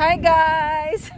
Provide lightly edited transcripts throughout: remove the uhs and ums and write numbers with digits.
Hi guys!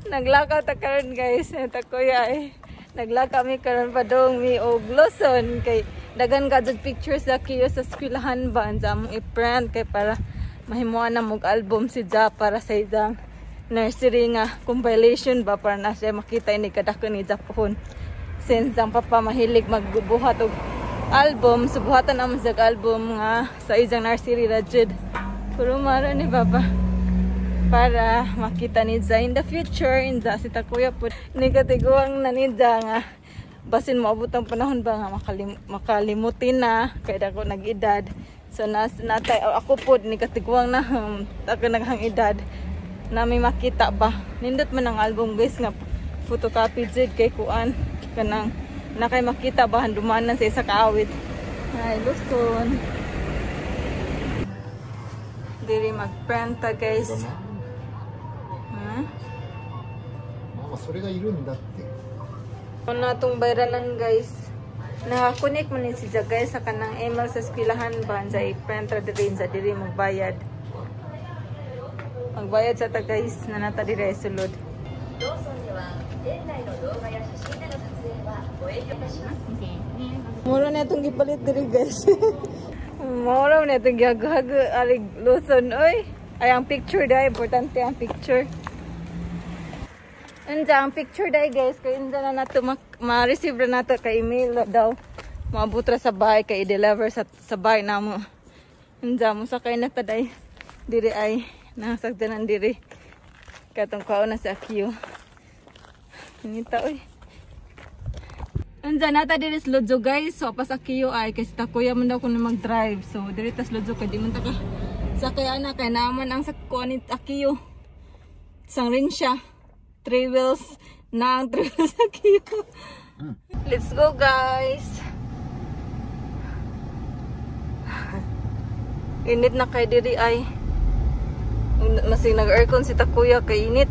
Naglakaw ta karon guys. Ito kuya eh. Naglakaw mi karon pa dong mi og Luzon kay dagan ka jud pictures sa kiyo sa eskwelahan ba sa among i-print kay para mahimuan na mog album si Ja para sa isang nursery nga compilation ba para na siya makita ini kadako ni Japon. Since ang papa mahilig magbuhat og album, subuhatan naman sa album nga sa isang nursery ra jud. Puro mara ni papa. Para makita ni Ja in the future, in the si Takuya po ni katiguang na ni Ja nga basin maabot ang panahon ba nga makalimutin na kay dako nag-edad. So natay ako po ni katiguang na ako naghang edad nami makita ba nindot man ang album guys nga photocopy jud kay kuan kanang nakay makita ba handumanan sa isa ka awit. Ay Luzon diri magprenta guys. それがいるんだって。 Ano itong bayranan guys. Nakakunik mo ni si Ja guys sa kanang email sa eskwelahan ba sa i-printer din sa diri magbayad. Magbayad sa ta guys na nata diri sulod. Mura na itong gipalit diri guys. Mura na itong gagago alig Luzon oy. Ay ang picture dai importante ang picture. Anja ang picture dai guys kay inda na nato ma-receive na nato kay email daw. Maabot ra sa bahay kay i-deliver sa bahay namo. Anja mo sakay na ta dai. Diri ay nasagdanan diri. Katong kaon na sa Q. Ngita oy. Anja nata diri sa Lodjo guys. So pas sa Q ay kasi ta kuya man daw kuno mag-drive. So diri tas Lodjo kay di man ta ka sakay ana kay naman ang sakko ni Q. Sang rin siya. 3 wheels na ang 3 wheels sa Q. Let's go guys. Init na kay diri ay. Masing nag-aircon si Takuya kay init.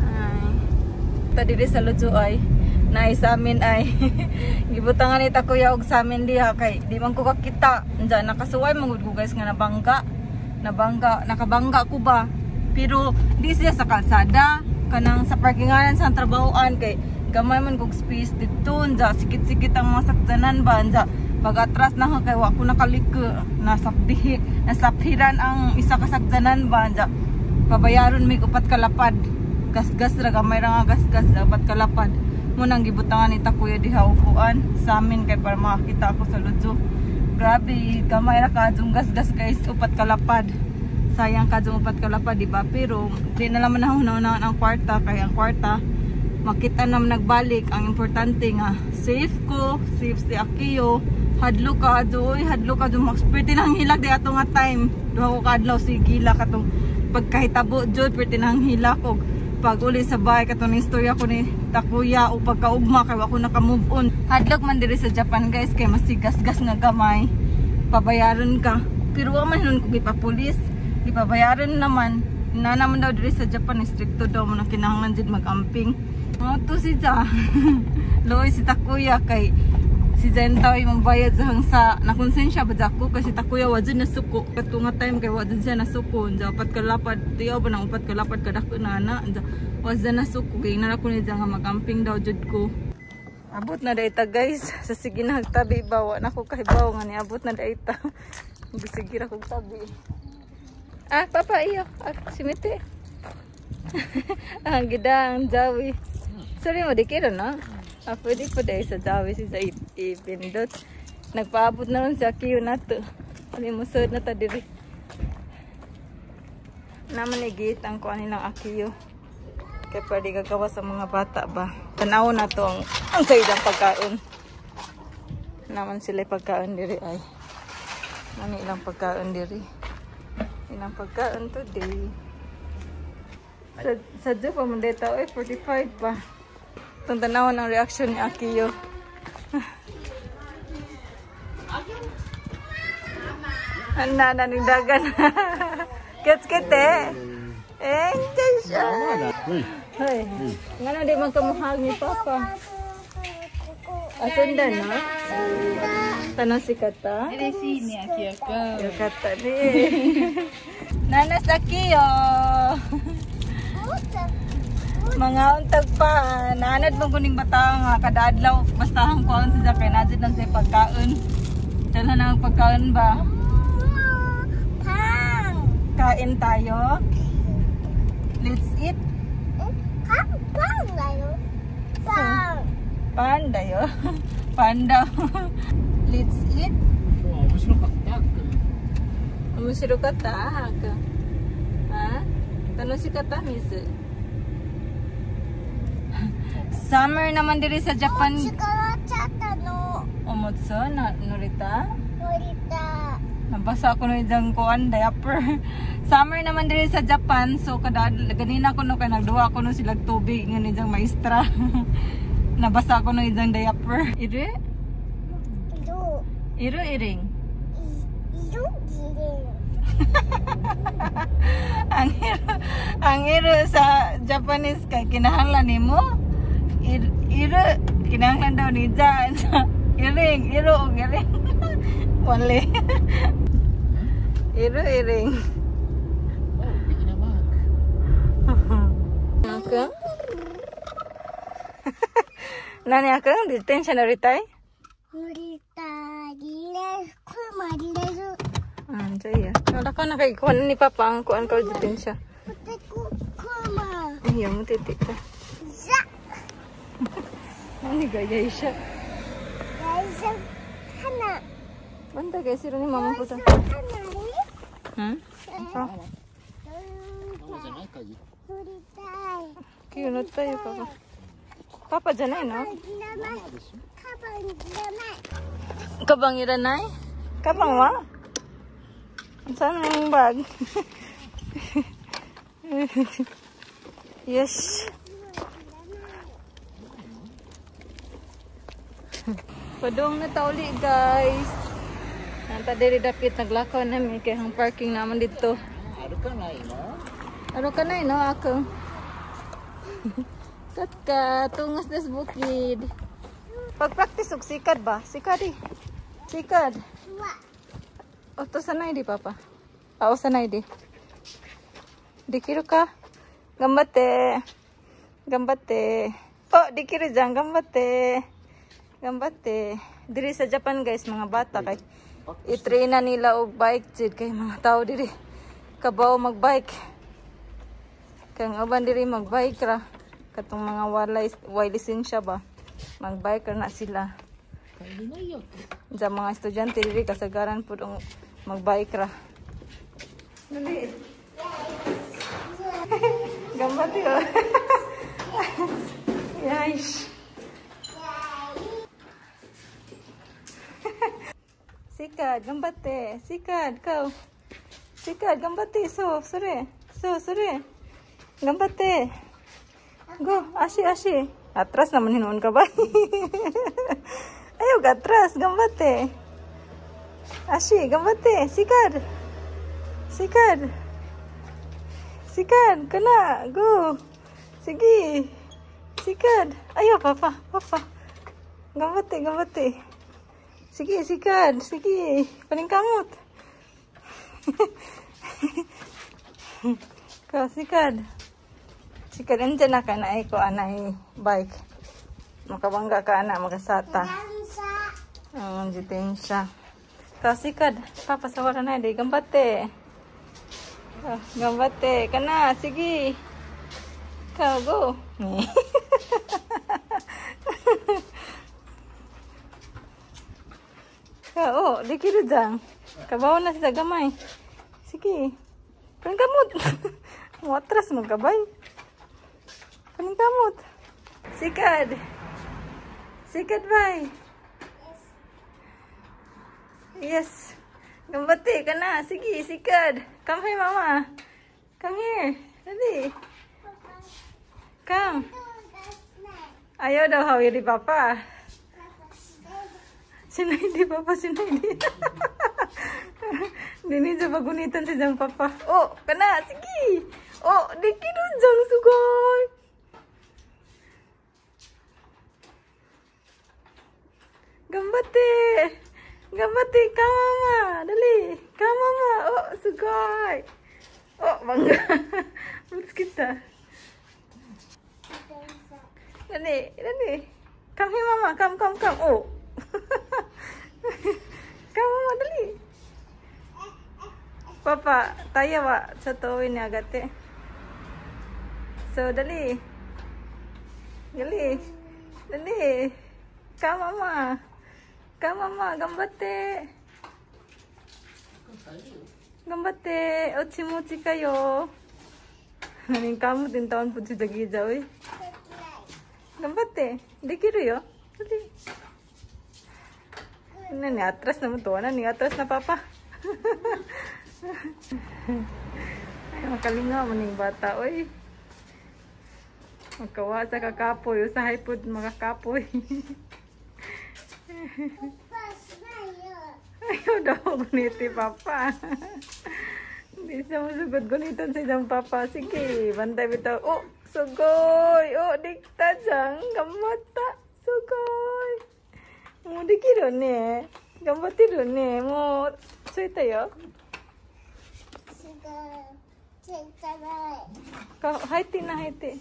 Ay. Ta diri sa Lodjo ay naay sa amin ay gibutangan ni Takuya og sa amin diha kay di man ko kakita. Diyan nakasuway mangud ko guys nga nakabangga ko ba. Pero di siya sa kalsada kanang sa parkinganan sa trabahoan kay gamay man kog space dito nja sikit-sikit ang mga sakdanan ba nja pag atras na kay wa ko nakaliko nasaphiran ang isa ka sakdanan ba nja pabayaron mi upat kalapad gas-gas ra gamay ra nga gas-gas upat kalapad mo nang gibutangan ni Takuya diha upuan sa amin kay para makakita ako sa Lodjo. Grabe gamay ra ka gas-gas guys upat kalapad. Sayang ka upat kalapad diba pero di na naman nahunaw ang kwarta kaya ang kwarta makita naman nagbalik ang importante nga safe ko safe si Akiyo hadlo ka max pwede nang hilag di ato nga time duha ko kadlaw si gila katong pagkahitabo jud pwede nang hilak og pag uli sa bahay katong istorya ko ni Takuya o pagkaugma kay ako naka move on hadlok man diri sa Japan guys kay masigas-gas nga gamay pabayaran ka pero wa man nun ko gipapulis ipabayaran naman na naman daw diri sa Japan stricto daw mo na kinahanglan jud mag-amping mo to si Ja loy si Takuya kay si Jen taw imong bayad sa hangsa na konsensya ba ako kasi Takuya wa jud nasuko katunga time kay wa jud siya nasuko ja upat kalapad tiyaw ba nang upat kalapad kadako na wa jud nasuko kay na ko ni Ja nga mag-amping daw jud ko abot na dayta guys sa sige na tabi bawa na ko kahibaw nga ni abot na dayta sige ra kog tabi. Ah, papa iyo. Simite. Ang gidang Jawi. Sorry mo, di kira no? Pwede po dahil sa Jawi si Zaid ipindot. Nagpaabot na rin sa Q na to. Alimusod na ta diri. Naman igit ang kuha nilang Akiyo. Kaya pwede gagawa sa mga bata ba. Tanaw na to ang sayid ang pagkaon. Naman sila pagkaon diri ay. Nani ilang pagkaon diri. Ilang pagkaon today. Sa Diyo pa muna dito. 45 pa. Itong tanawin ang reaction ni Akiyo. Ang nananing dagan. Kits-kit eh. Enjoy siya. Hoy. Nga na di magkamuhag ni Papa. Asundan no? Tanoshikatta?嬉しいね、あきやか。よかったね。Nanasaki yo. Mga untag pa, naanad mo kuning bata nga kada adlaw basta ang kuan sa kay nadjud lang sa pagkaon. Dala na ang pagkaon ba? Kain tayo. Let's eat. Pan dayo. Pan daw. Let's eat. 面白かった。 Umushirokata haka. Ha? Tanoshikatta miss. Summer naman diri sa Japan. Omotsu na norita. Nabasa ko no idang kuan diaper. Summer naman diri sa Japan, so kada ganina ko no kay nagduwa ko no silag tubig ngani idang maestra. Nabasa ko no idang diaper. Ire? Iro iring. ang iro sa Japanese kay kinahanglan nimo. Iro kinahanglan daw ni Jan. Iring, iro og iring. Wale. Iro iring. Oh, bigyan na mag. Akang? Nani akang? Detention na ritay? Anjay ya. Wala ka na kay kuhan ni Papa ang kuhan ka detention. Iya mo titik ka. Ani gaya siya. Banda guys, siro ni mama puta. Hmm? Apa? Mamaじゃないかぎ。 Kiyo na tayo, Papa. Papa janay, no? ママでしょ。 Kabang iranay? Kabang wa? Saan yung bag? Yes. Padung na tauli guys. Nanta diri dapit naglakaw namin kay ang parking naman dito. 歩かないの？ Ano ka na no ako? Katka, tungas des bukid. Pag-practice og sikad ba? Sikad eh. Sikad. O to sanay di papa. O sanay di. Dikiru ka? Gambate. Gambate. Oh, dikiru dyan. Gambate. Gambate. Diri sa Japan guys, mga bata kay i-train na nila og bike jid kay mga tao diri kabaw magbike. Kay ang uban diri magbike ra. Katong mga way lisensya ba? Magbike ra na sila. Sa mga estudyante diri kasagaran pud ang magbike ra. Dali. Gambate yo. Yes. Sikad, gambate. Sikad, kau. Sikad, gambate. So, sore. So, sore. Gambate. Go, ashi, ashi. Atras naman hinuon ka ba? Ayaw, atras. Gambate. Ashi, gambate. Sikad. Sikad. Sikad, kana. Go. Sige. Sikad. Ayaw, papa. Papa. Gambate, gambate. Sige, sikad. Sige. Paningkamot. Kau sikad. Sikad nandiyan na ka na ko anay bike. Makabangga ka na, makasata. Jitensya. Kau sikad. Papa sawara na di. Gambate. Gambate. Kana. Sige. Kau go. Oh, dikiru dyan. Kabaw na sa gamay. Sige. Paningkamot. Matras mo kabay. Paningkamot. Sikad. Sikad bay. Yes. Gambate ka na. Sige, sikad. Come here, mama. Come here. Dali. Come. Ayaw daw hawi di papa. Sinaidi papa, sinaidi. Dini sa pagunitan si Jang papa. Oh, kana, sige. Oh, dikiru Jang sugoi. Gambate. Gambate ka mama. Dali. Ka mama. Oh, sugay. Oh, bangga. Buts kita. Dali, dali. Come here mama. Come. Oh. Come mama, dali. Papa, tayo wa sa tuwin ni agate. So, dali. Dali. Dali. Come mama. Come mama, gambate. Gambate. Ochi-mochi kayo. Naning kamu din taon po si Dagiza, uy. Gambate. Dekiru yo. Dali. Nani, atras naman to. Nani, atras na papa. Ay, makalinga mo ning bata, uy. Magkawasa ka kapoy. Usahay po makakapoy. Ayaw daw guniti, papa. Hindi siya masugod gunitan sa isang papa. Sige, bantay bitaw. Oh, sugoy. Oh, dikta dyan. Gamata. Sugoy. Mo dikiro ne. Gambatiru ne. Mo, soy tayo. Haiti na, haiti.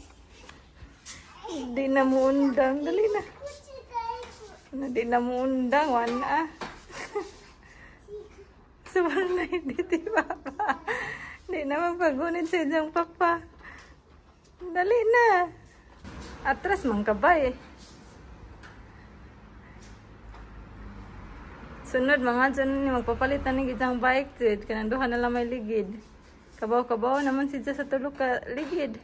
Hindi na mo undang. Dali na. Hindi na mo undang. Wana. Sobrang na hindi, papa. Hindi na mapagunit sa isang papa. Dali na. Atras mang kabay. Sunod mga dyan ni magpapalitan ng isang bike seat. Kananduhan na lang may ligid. Kabaw-kabaw naman siya sa tulog ka ligid.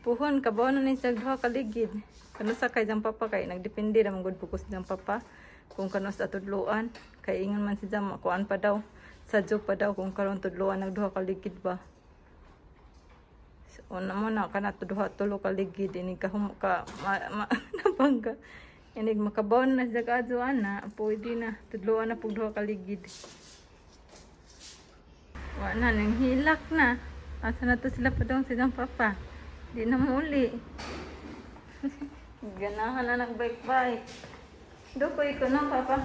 Puhon, kabaw na siya duha ka ligid. Kano sa kay isang papa kay nagdepende naman good focus ng papa. Kung kano sa tudluan. Kay ingon man siya makuan pa daw. Sadyo pa daw kung karon tudluan nagduha ka ligid ba. So, una mo na kana duha tulo ka ligid. Ini ka nabangga. Inig makabawon na sa kaadzuan na, pwede na, tudluan na pug duha ka ligid. Wa na, nang hilak na. Asa na to sila pa daw silang papa. Di na muli. Ganahan na nagbike-bike. Dukoy ko na, papa.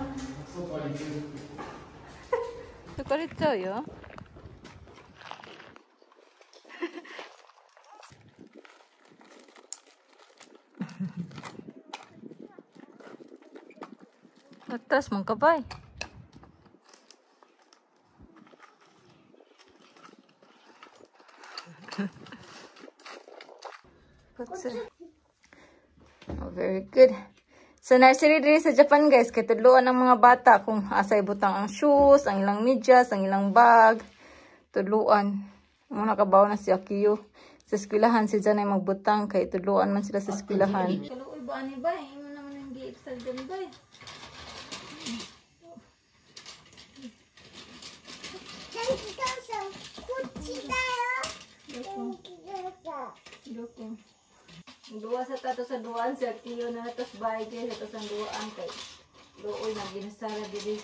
Sukaritso, yo. Atras mong kabay. Oh, very good. Sa nursery din sa Japan, guys, kay tudloan ng mga bata kung asay butang ang shoes, ang ilang medyas, ang ilang bag. Tudloan. Muna kabaw na si Akiyo. Sa eskwelahan si Janay magbutang kay tudloan man sila sa eskwelahan. Kaluoy ba ani ba? Imo naman ang gi-exercise din ba? Dua sa tato sa duaan sa Kiyo na natas bayad sa tato sa duaan kay dooy na ginasara dili.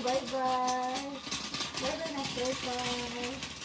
Bye bye. Bye bye na bye.